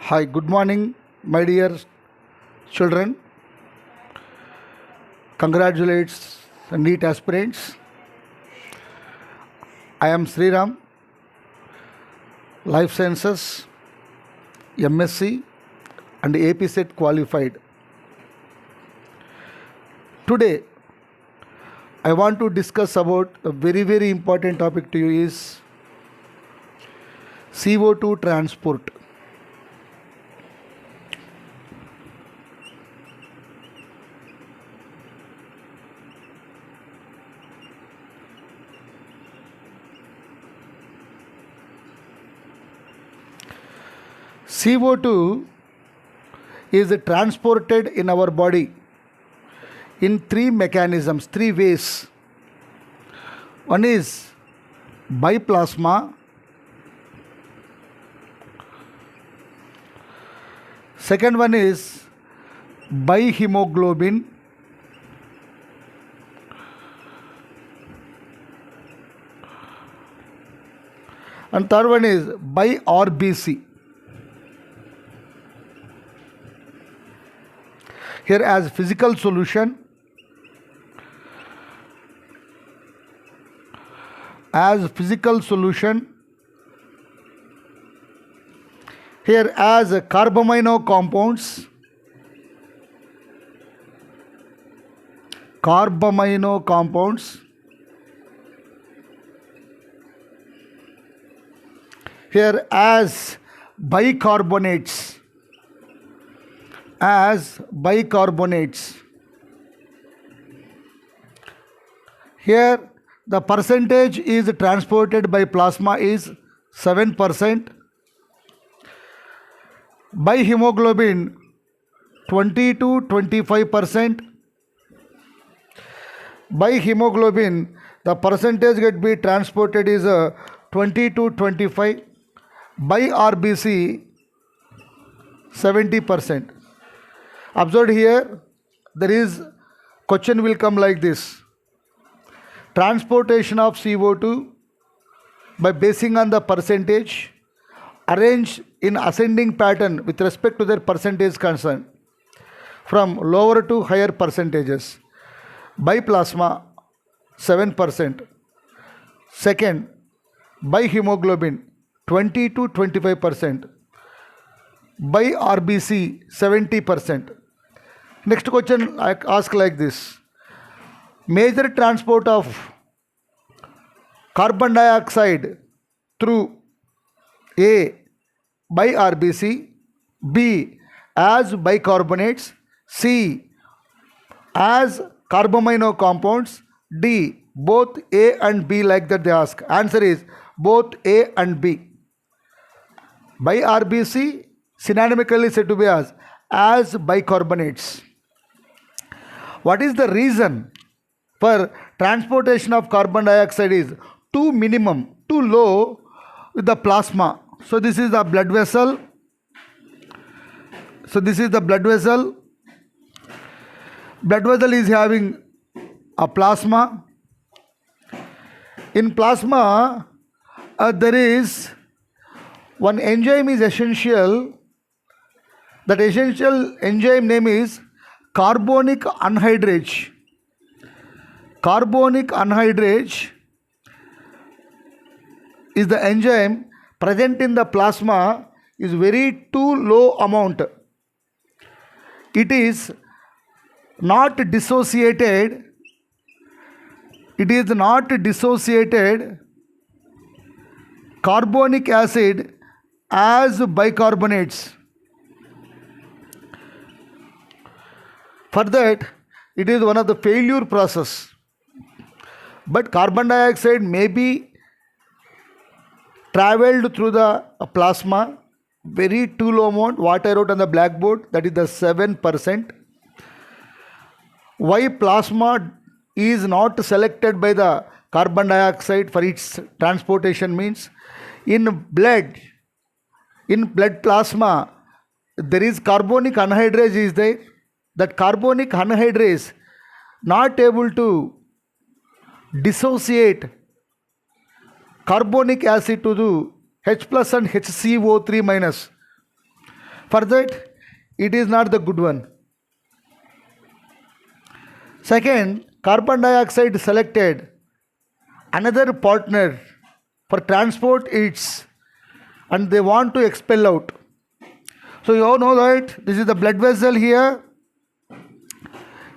Hi, good morning, my dear children. Congratulates Neet aspirants. I am Sreeram, Life Sciences, MSc, and AP Set qualified. Today, I want to discuss about a very important topic to you is CO2 transport. CO2 is transported in our body in three mechanisms, three ways. One is by plasma, second one is by hemoglobin, and third one is by RBC. Here as physical solution, here as carbamino compounds, here as bicarbonates, here the percentage is transported by plasma is 7%, by hemoglobin 20 to 25%, by hemoglobin the percentage get be transported is 20 to 25, by RBC 70%. Observe here, there is question will come like this. Transportation of CO2 by basing on the percentage arranged in ascending pattern with respect to their percentage concern from lower to higher percentages. By plasma 7%, second by hemoglobin 20 to 25%, by RBC 70%. Next question I ask like this. Major transport of carbon dioxide through A by RBC, B as bicarbonates, C as carbamino compounds, D both A and B, like that they ask. Answer is both A and B. By RBC synonymically said to be as bicarbonates. What is the reason for transportation of carbon dioxide is too minimum, too low with the plasma? So this is the blood vessel. Blood vessel is having a plasma. In plasma, there is one enzyme is essential. That essential enzyme name is carbonic anhydrase. Carbonic anhydrase is the enzyme present in the plasma is very too low amount. It is not dissociated. Carbonic acid as bicarbonates. For that, it is one of the failure process. But carbon dioxide may be traveled through the plasma, very too low amount. What I wrote on the blackboard, that is the 7%. Why plasma is not selected by the carbon dioxide for its transportation means in blood plasma there is carbonic anhydrase is there. That carbonic anhydrase not able to dissociate carbonic acid to the H plus and HCO3 minus. For that, it is not the good one. Second, carbon dioxide selected another partner for transport its and they want to expel out. So you all know that this is the blood vessel here.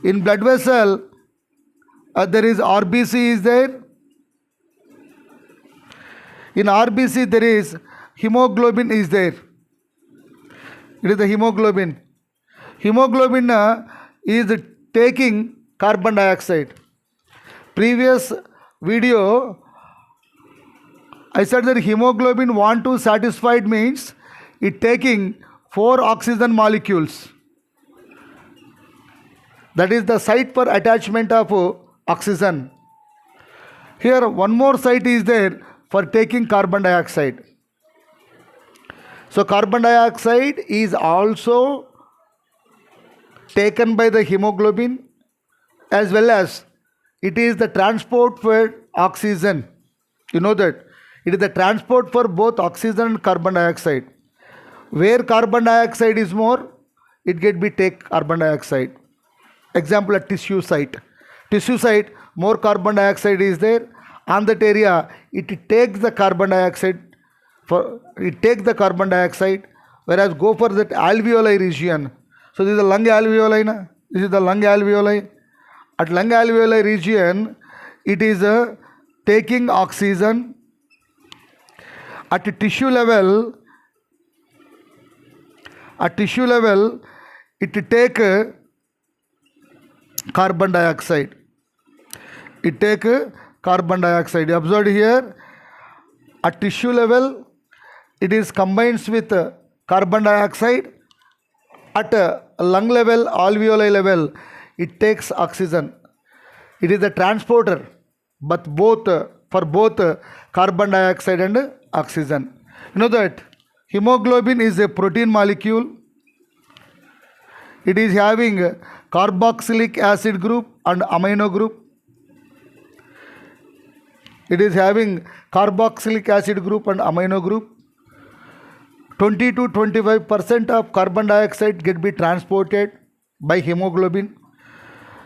In blood vessel, there is RBC is there. In RBC there is hemoglobin is there. It is the hemoglobin. Hemoglobin is taking carbon dioxide. Previous video I said that hemoglobin want to satisfied means it taking 4 oxygen molecules. That is the site for attachment of oxygen. Here one more site is there for taking carbon dioxide. So carbon dioxide is also taken by the hemoglobin as well as it is the transport for oxygen. You know that it is the transport for both oxygen and carbon dioxide. Where carbon dioxide is more, it get be take carbon dioxide. Example, a tissue site. Tissue site, more carbon dioxide is there. On that area, it takes the carbon dioxide. Whereas go for that alveoli region. So this is the lung alveoli. This is the lung alveoli. At lung alveoli region, it is taking oxygen. At tissue level, it take carbon dioxide. It take carbon dioxide. Observed here, at tissue level, it is combines with carbon dioxide. At lung level, alveoli level, it takes oxygen. It is a transporter, but for both carbon dioxide and oxygen. You know that hemoglobin is a protein molecule. It is having carboxylic acid group and amino group. It is having carboxylic acid group and amino group. 20 to 25% of carbon dioxide get be transported by hemoglobin.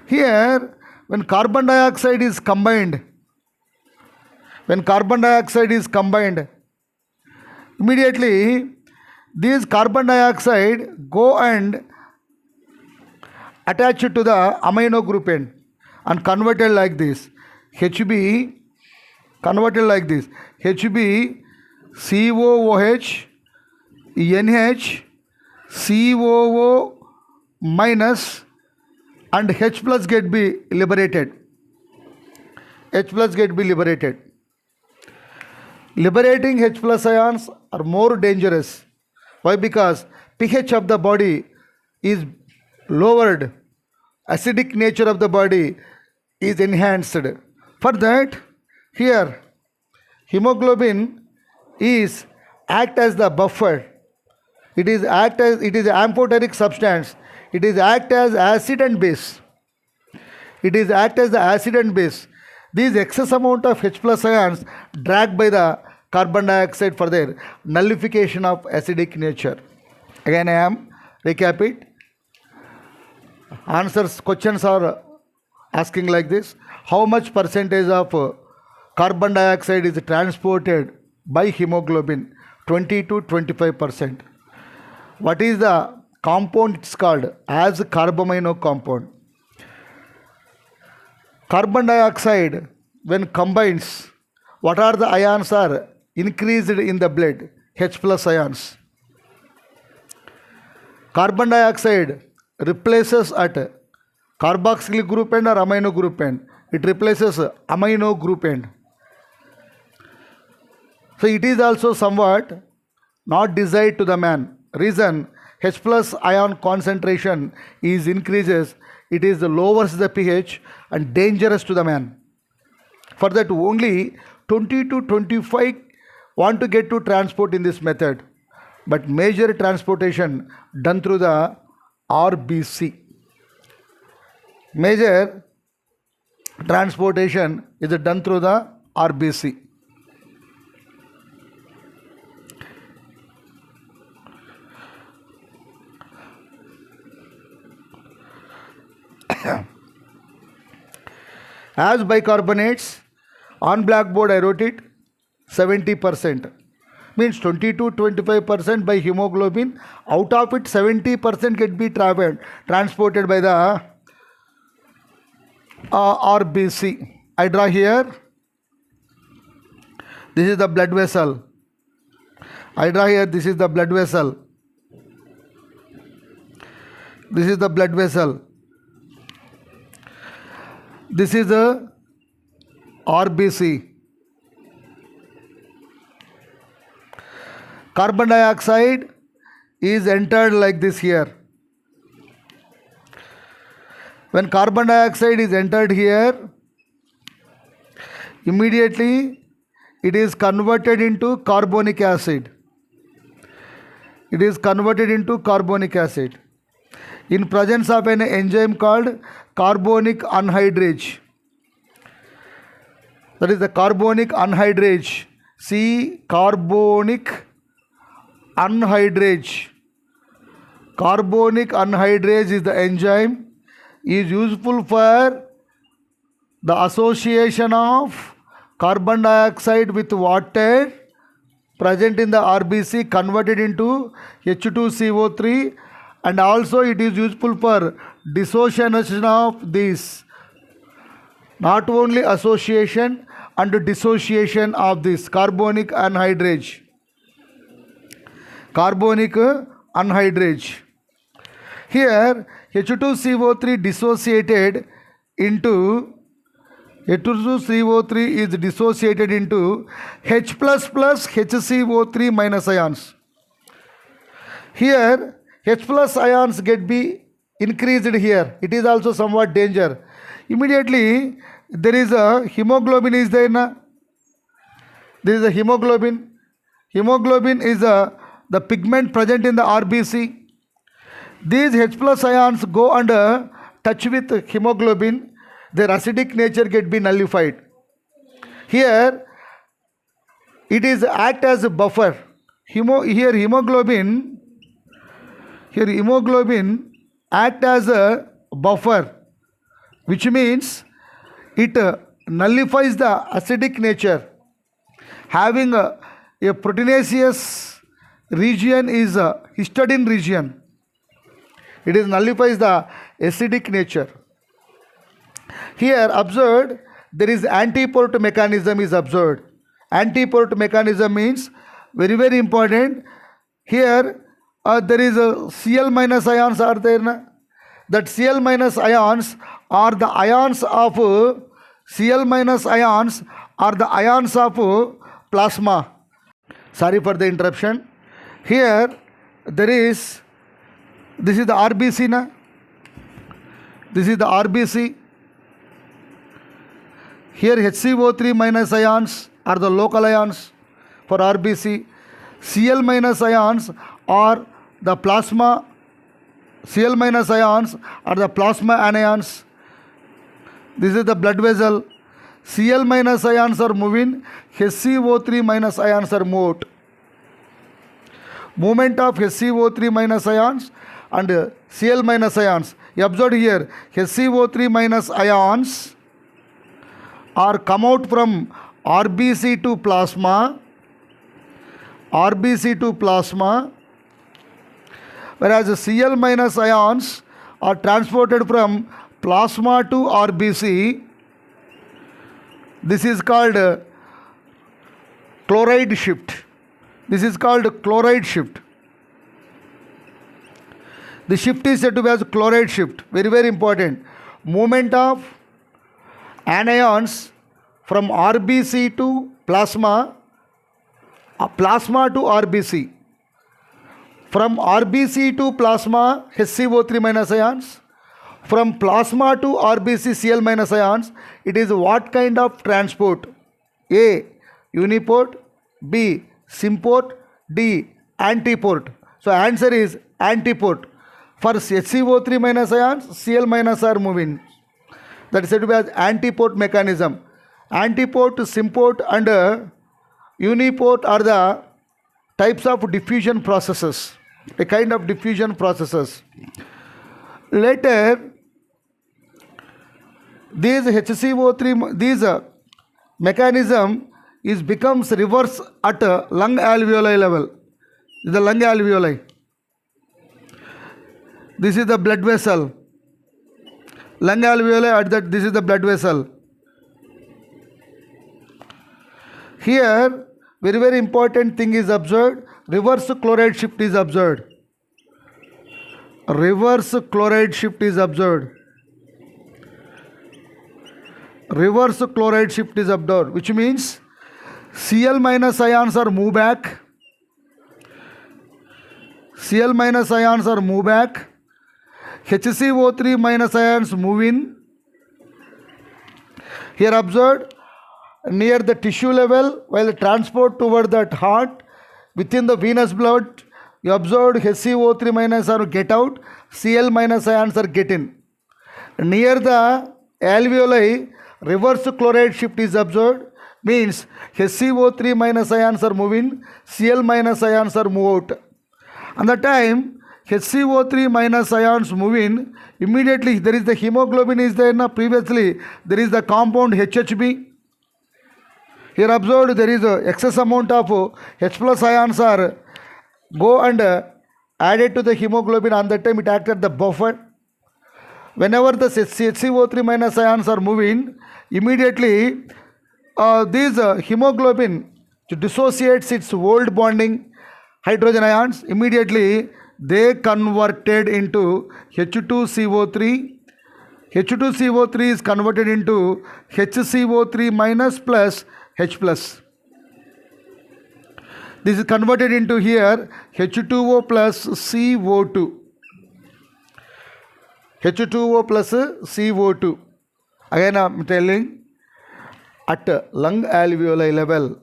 Here, when carbon dioxide is combined, immediately these carbon dioxide go and attach it to the amino group end and converted like this. HB converted like this. HB, COOH, NH, COO minus and H plus get be liberated. Liberating H plus ions are more dangerous. Why? Because pH of the body is lowered. Acidic nature of the body is enhanced. For that, here hemoglobin is act as the buffer. It is amphoteric substance. It is act as acid and base. These excess amount of H plus ions dragged by the carbon dioxide for their nullification of acidic nature. Again, I am recap it. Questions are asking like this. How much percentage of carbon dioxide is transported by hemoglobin? 20 to 25%. What is the compound? It's called as carbamino compound. Carbon dioxide when combines, what are the ions are increased in the blood? H plus ions. Carbon dioxide replaces at carboxylic group end or amino group end. It replaces amino group end. So it is also somewhat not desired to the man. Reason, H plus ion concentration is increases. It is lowers the pH and dangerous to the man. For that only 20 to 25 want to get to transport in this method. But major transportation done through the RBC. Major transportation is done through the RBC. As bicarbonates, on blackboard I wrote it 70%. Means 20 to 25% by hemoglobin. Out of it 70% can be transported by the RBC. I draw here. This is the blood vessel. I draw here. This is the blood vessel. This is the blood vessel. This is the RBC. Carbon dioxide is entered like this here. When carbon dioxide is entered here, immediately it is converted into carbonic acid. It is converted into carbonic acid in presence of an enzyme called carbonic anhydrase. That is the carbonic anhydrase. See, carbonic anhydrase. Carbonic anhydrase is the enzyme, is useful for the association of carbon dioxide with water present in the RBC converted into H2CO3, and also it is useful for dissociation of this. Not only association and dissociation of this carbonic anhydrase. Carbonic anhydrase. Here H2CO3 dissociated into H2CO3 is dissociated into H++ HCO3 minus ions. Here H plus ions get be increased here. It is also somewhat danger. Immediately there is a hemoglobin is there na? There is a hemoglobin. Hemoglobin is the pigment present in the RBC. These H plus ions go under touch with hemoglobin. Their acidic nature get be nullified. Here it is act as a buffer. Here hemoglobin act as a buffer, which means it nullifies the acidic nature. Having a proteinaceous region is a histidine region. It is nullifies the acidic nature. Here observed there is antiport mechanism is observed. Antiport mechanism means very very important. Here there is a Cl minus ions are there na? That Cl minus ions are the ions of Cl minus ions are the ions of plasma. Sorry for the interruption. Here there is, this is the RBC na? This is the RBC. Here HCO3 minus ions are the local ions for RBC. Cl minus ions are the plasma. Cl minus ions are the plasma anions. This is the blood vessel. Cl minus ions are moving. HCO3 minus ions are moved. Movement of HCO3 minus ions and Cl minus ions. You observe here HCO3 minus ions are come out from RBC to plasma. RBC to plasma, whereas Cl minus ions are transported from plasma to RBC. This is called chloride shift. This is called chloride shift. The shift is said to be as chloride shift. Very very important. Movement of anions from RBC to plasma. Plasma to RBC. From RBC to plasma, HCO3 minus ions. From plasma to RBC, Cl minus ions. It is what kind of transport? A. Uniport. B. Symport. D. Antiport. So answer is antiport. For HCO3 minus ions, Cl minus are moving. That is said to be as antiport mechanism. Antiport, symport and uniport are the types of diffusion processes, a kind of diffusion processes. Later, These HCO3, these mechanism is becomes reverse at lung alveoli level. The lung alveoli. This is the blood vessel. Lung alveoli at that, this is the blood vessel. Here, very important thing is observed. Reverse chloride shift is observed. Reverse chloride shift is observed. Reverse chloride shift is observed, which means Cl minus ions are move back. Cl minus ions are move back. HCO3 minus ions move in. Here observed near the tissue level, while the transport toward that heart within the venous blood, you observed HCO3 minus are get out, Cl minus ions are get in. Near the alveoli, reverse chloride shift is observed, means HCO3 minus ions are moving, Cl minus ions are move out. And the time HCO3 minus ions move in, immediately there is the hemoglobin is there. Now previously there is the compound HHB. Here observed there is a excess amount of H plus ions are go and added to the hemoglobin. On that time it acted the buffer. Whenever the HCO3 minus ions are moving, immediately these hemoglobin dissociates its old bonding hydrogen ions. Immediately they converted into H2CO3. H2CO3 is converted into HCO3 minus plus H plus. This is converted into here H2O plus CO2. H2O plus CO2. Again I am telling, at lung alveoli level,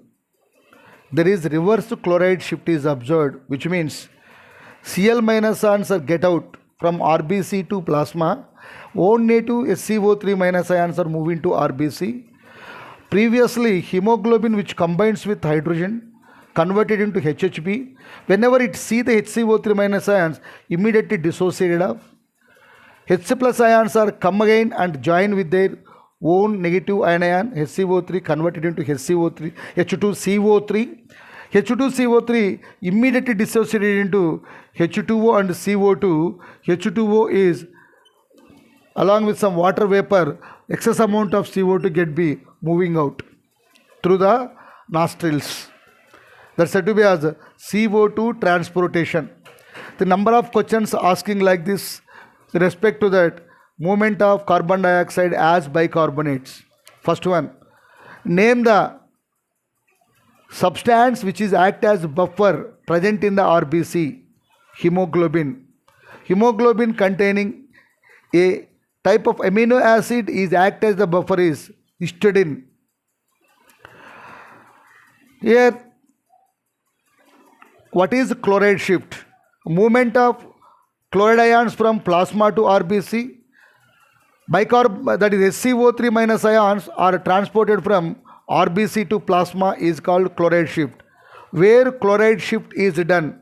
there is reverse chloride shift is observed, which means Cl minus ions are get out from RBC to plasma. Own native SCO3 minus ions are moving to RBC. Previously, hemoglobin which combines with hydrogen converted into HHB. Whenever it see the HCO3 minus ions, immediately dissociated off. H plus ions are come again and join with their own negative anion, HCO3 converted into HCO3, H2CO3. H2CO3 immediately dissociated into H2O and CO2. H2O is along with some water vapor, excess amount of CO2 get be moving out through the nostrils. That's said to be as CO2 transportation. The number of questions asking like this with respect to that movement of carbon dioxide as bicarbonates. First one, name the substance which is act as buffer present in the RBC. Hemoglobin. Hemoglobin containing a type of amino acid is act as the buffer is histidine. Here, what is chloride shift? Movement of chloride ions from plasma to RBC. That is SCO3 minus ions are transported from RBC to plasma is called chloride shift. Where chloride shift is done?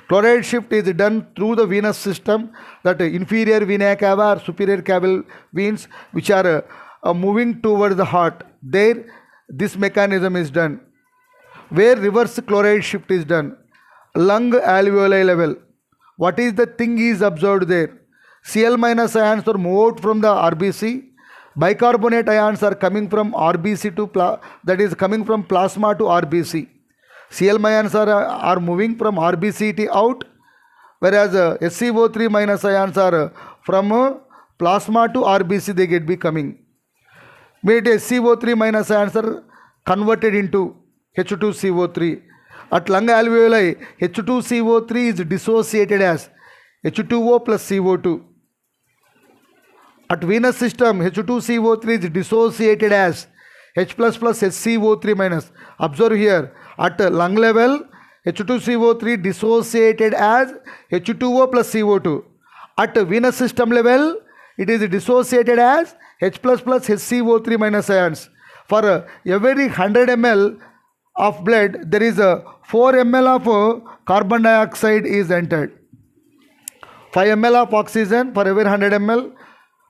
Chloride shift is done through the venous system, that inferior vena cava or superior caval veins which are moving towards the heart. There this mechanism is done. Where reverse chloride shift is done? Lung alveoli level. What is the thing is observed there? Cl minus ions are moved from the RBC. Bicarbonate ions are coming from RBC to that is coming from plasma to RBC. Cl ions are moving from RBC out, whereas SCO3 minus ions are from plasma to RBC they get be coming. But SCO3 minus ions are converted into H2CO3. At lung alveoli, H2CO3 is dissociated as H2O plus CO2. At venous system, H2CO3 is dissociated as H plus plus HCO3 minus. Observe here, at lung level, H2CO3 dissociated as H2O plus CO2. At venous system level, it is dissociated as H plus plus HCO3 minus ions. For every 100 ml of blood, there is a 4 ml of carbon dioxide is entered. 5 ml of oxygen for every 100 ml.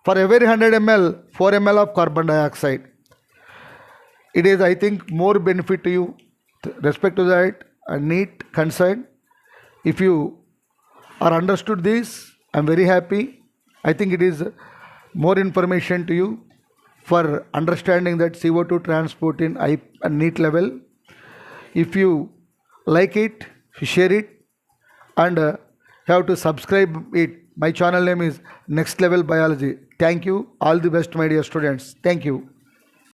For every 100 ml, 4 ml of carbon dioxide. It is, I think, more benefit to you. Respect to that and Neet concern. If you are understood this, I'm very happy. I think it is more information to you for understanding that CO2 transport in I and Neet level. If you like it, share it, and have to subscribe it. My channel name is Next Level Biology. Thank you. All the best, my dear students. Thank you.